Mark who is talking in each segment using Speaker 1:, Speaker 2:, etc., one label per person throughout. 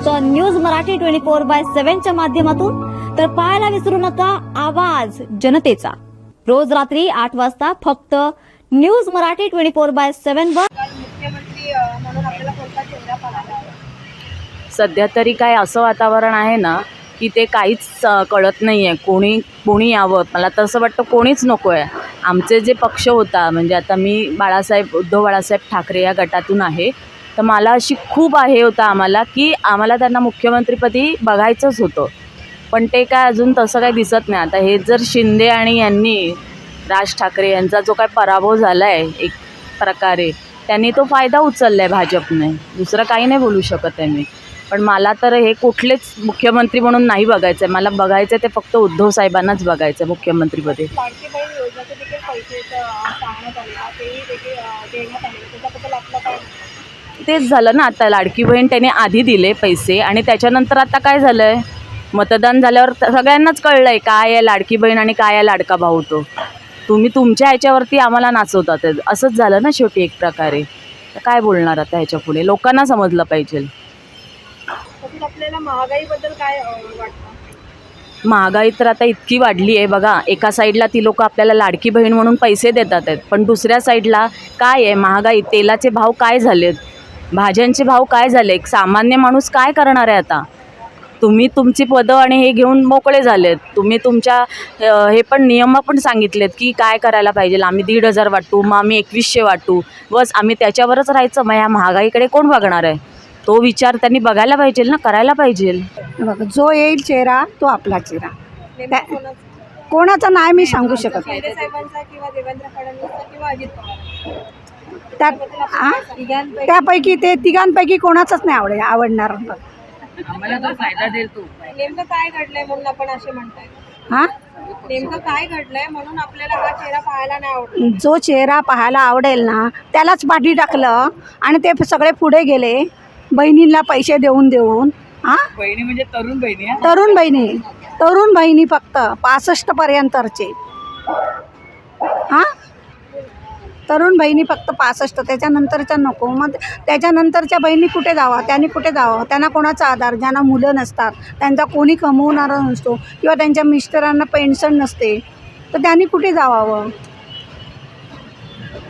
Speaker 1: फक्त न्यूज मराठी 24/7 माध्यमातून। तर पाहायला विसरू नका आवाज जनतेचा, रोज रात्री 8 वाजता फक्त न्यूज मराठी 24/7 वर।
Speaker 2: मुख्यमंत्री म्हणून आपल्याला कोणता चेहरा पाहायला हवा?
Speaker 3: सध्या तरी काय असं वातावरण आहे ना की ते काहीच कळत नाही आहे, कोणी यावं। मला तर असं वाटतं कोणीच नको आहे। आमचे जे पक्ष होता, म्हणजे आता मी उद्धव बाळासाहेब ठाकरे या गटातून आहे, तर मला अशी खूप आहे होता आम्हाला की आम्हाला त्यांना मुख्यमंत्रीपदी बघायचंच होतं, पण ते काय अजून तसं काही दिसत नाही। आता हे जर शिंदे आणि यांनी राज ठाकरे यांचा जो काय पराभव झाला आहे एक प्रकारे, त्यांनी तो फायदा उचलला आहे भाजपने, दुसरं काही नाही बोलू शकत आहे मी। पण मला तर हे कुठलेच मुख्यमंत्री म्हणून नाही बघायचं आहे, मला बघायचं आहे ते फक्त उद्धव साहेबांनाच बघायचं आहे मुख्यमंत्रीपदी।
Speaker 2: लाडकी बहीण योजनेचे देखील पैसे सांगण्यात आले, तेही देखील देण्यात आले, त्याच्याबद्दल आपलं काय?
Speaker 3: तेच झालं ना, आता लाडकी बहीण त्याने आधी दिले पैसे आणि त्याच्यानंतर आता काय झालं आहे, मतदान झाल्यावर सगळ्यांनाच कळलं आहे काय आहे लाडकी बहीण आणि काय आहे लाडका भाऊ। तो तुम्ही तुमच्या ह्याच्यावरती आम्हाला नाचवतात, असंच झालं ना शेवटी एक प्रकारे। तर काय बोलणार आता ह्याच्या पुढे, लोकांना समजलं पाहिजे।
Speaker 2: तसेच आपल्याला महागाईबद्दल काय वाटतं?
Speaker 3: महागाई तर आता इतकी वाढली आहे बघा, एका साईडला ती लोक आपल्याला लाडकी बहीण म्हणून पैसे देतात आहेत, पण दुसऱ्या साईडला काय आहे महागाई, तेलाचे भाव काय झालेत, भाज्यांचे भाव काय झाले, एक सामान्य माणूस काय करणार आहे आता? तुम्ही तुमची पदं आणि हे घेऊन मोकळे झालेत, तुम्ही तुमच्या हे पण नियम पण सांगितलेत की काय करायला पाहिजे, आम्ही 1,500 वाटू, मग आम्ही 2100 वाटू, बस आम्ही त्याच्यावरच राहायचं। मग या महागाईकडे कोण बघणार आहे? तो विचार त्यांनी बघायला पाहिजे ना, करायला पाहिजे।
Speaker 4: जो येईल चेहरा तो आपला चेहरा,
Speaker 2: नेमकं कोणाचं?
Speaker 4: कोणाचा नाही मी सांगू शकत।
Speaker 2: शिंदे साहेबांचा किंवा देवेंद्र फडणवीसचा किंवा अजित पवार?
Speaker 4: त्यापैकी ते तिघांपैकी कोणाचंच नाही आवडणार।
Speaker 3: आम्हाला तो फायदा देईल तो।
Speaker 2: नेमकं काय घडलंय म्हणून आपण असे म्हणताय?
Speaker 4: हा,
Speaker 2: नेमकं काय घडलंय म्हणून आपल्याला हा चेहरा पाहायला नाही आवडत?
Speaker 4: जो चेहरा पाहायला आवडेल ना त्यालाच पाठी टाकलं आणि ते सगळे पुढे गेले बहिणींना पैसे देऊन देऊन। हा,
Speaker 3: बहिणी म्हणजे तरुण बहिणी,
Speaker 4: तरुण बहिणी फक्त 65 पर्यंतचे। हा, तरुण बहिणी फक्त 65, त्याच्यानंतरच्या नको। मग त्याच्यानंतरच्या बहिणी कुठे जावा, त्यांनी कुठे जावं? त्यांना कोणाचा आधार? ज्यांना मुलं नसतात, त्यांचा कोणी कमवणारा नसतो किंवा त्यांच्या मिस्टरांना पेन्शन नसते, तर त्यांनी कुठे जावावं?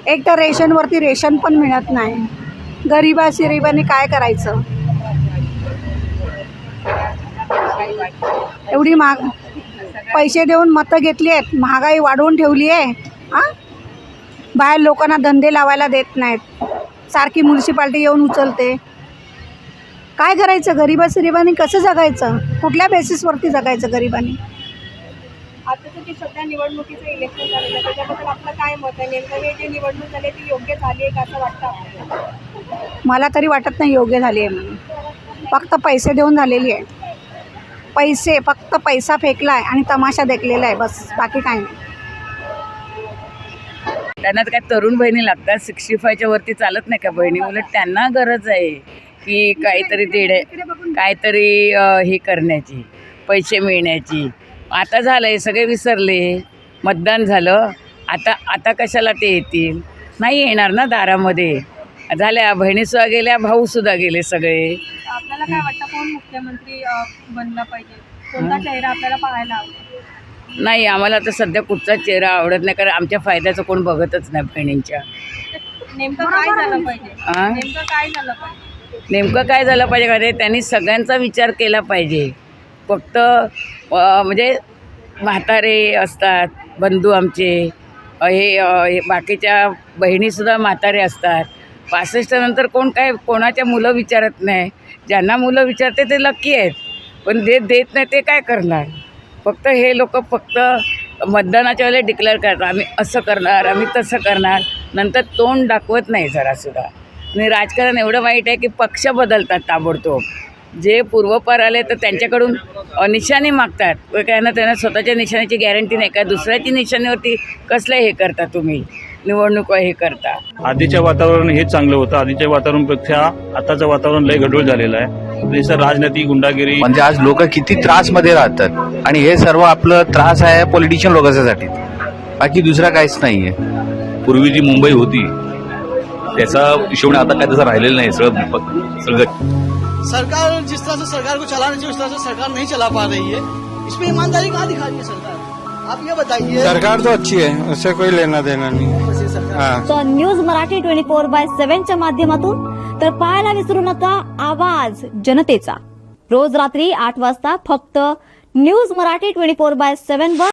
Speaker 4: एक तर रेशनवरती रेशन पण मिळत नाही, गरिबाने काय करायचं? एवढी पैसे देऊन मतं घेतली आहेत, महागाई वाढवून ठेवली आहे। हां, बाहेर लोकांना धंदे लावायला देत नाहीत, सारखी म्युन्सिपाल्टी येऊन उचलते। काय करायचं? गरिबांनी कसं जगायचं? कुठल्या बेसिसवरती जगायचं गरिबांनी?
Speaker 2: आताचं जे सध्या निवडणुकीचं इलेक्शन झालेलं आहे त्याच्याबद्दल आपलं काय मत आहे? नेमकं हे जे निवडणूक झाली ती योग्य झाली आहे का असं वाटतं आपल्याला?
Speaker 4: मला तरी वाटत नाही योग्य झाली आहे म्हणून, फक्त पैसे देऊन झालेली आहे। फक्त पैसा फेकला आहे आणि तमाशा देखलेला आहे, बस, बाकी काय नाही।
Speaker 3: त्यांना तर काय तरुण बहिणी लागतात, 65च्या वरती चालत नाही का बहिणी? उलट त्यांना गरज आहे की काहीतरी हे करण्याची, पैसे मिळण्याची। आता झालं आहे, सगळे विसरले, मतदान झालं, आता कशाला ते येतील? नाही येणार ना दारामध्ये। झाल्या बहिणीसुद्धा गेल्या, भाऊसुद्धा गेले सगळे।
Speaker 2: आपल्याला काय वाटतं कोण मुख्यमंत्री बनला पाहिजे? कोणता चेहरा आपल्याला पाहायला आवडेल?
Speaker 3: नाही, आम्हाला तर सध्या कुठचाच चेहरा आवडत नाही, कारण आमच्या फायद्याचं कोण बघतच नाही बहिणींच्या।
Speaker 2: नेमकं काय झालं पाहिजे?
Speaker 3: हां, नेमकं काय झालं पाहिजे का? त्यांनी सगळ्यांचा विचार केला पाहिजे। फक्त म्हणजे म्हातारे असतात बंधू आमचे, हे बाकीच्या बहिणीसुद्धा म्हातारे असतात, 65 नंतर कोणाच्या मुलं विचारत नाही। ज्यांना मुलं विचारते ते लकी आहेत, पण देत नाही ते काय करणार? फक्त हे लोक फक्त मतदानाच्या वेळेला डिक्लेअर करतात, आम्ही असं करणार, आम्ही तसं करणार, नंतर तोंड दाखवत नाही जरासुद्धा। आणि राजकारण एवढं वाईट आहे की पक्ष बदलतात ताबडतोब। जे पूर्वपार आले तर त्यांच्याकडून निशाणी मागतात, त्यांना स्वतःच्या निशाणीची गॅरंटी नाही का, दुसऱ्याची निशाणीवरती कसलं हे करता तुम्ही निवडणूक हे करता?
Speaker 5: आधीच्या वातावरण हे चांगलं होतं, आधीच्या वातावरणापेक्षा आताचं वातावरण लय गढूळ झालेलं आहे। देशात राजनीती, गुंडागिरी,
Speaker 6: म्हणजे आज लोक किती त्रास मध्ये राहतात आणि हे सर्व आपलं त्रास आहे पॉलिटिशियन लोकांसाठी, बाकी दुसरा काहीच नाहीये। पूर्वी जी मुंबई होती त्याचा हिशोब आता काय तसं राहिलेलं नाही, सगळं
Speaker 7: सरकार जिस तरह से सरकार को चलाना चाहिए उस तरह से सरकार नहीं चला पा रही है। इसमें ईमानदारी कहाँ दिखा रही है सरकार? आप ये बताइए।
Speaker 8: सरकार तो अच्छी है, उससे कोई लेना देना नहीं है। हाँ।
Speaker 1: तर न्यूज मराठी 24/7च्या माध्यमातून तर पाहायला विसरू नका आवाज जनतेचा. रोज रात्री 8 वाजता फक्त न्यूज मराठी 24/7 वर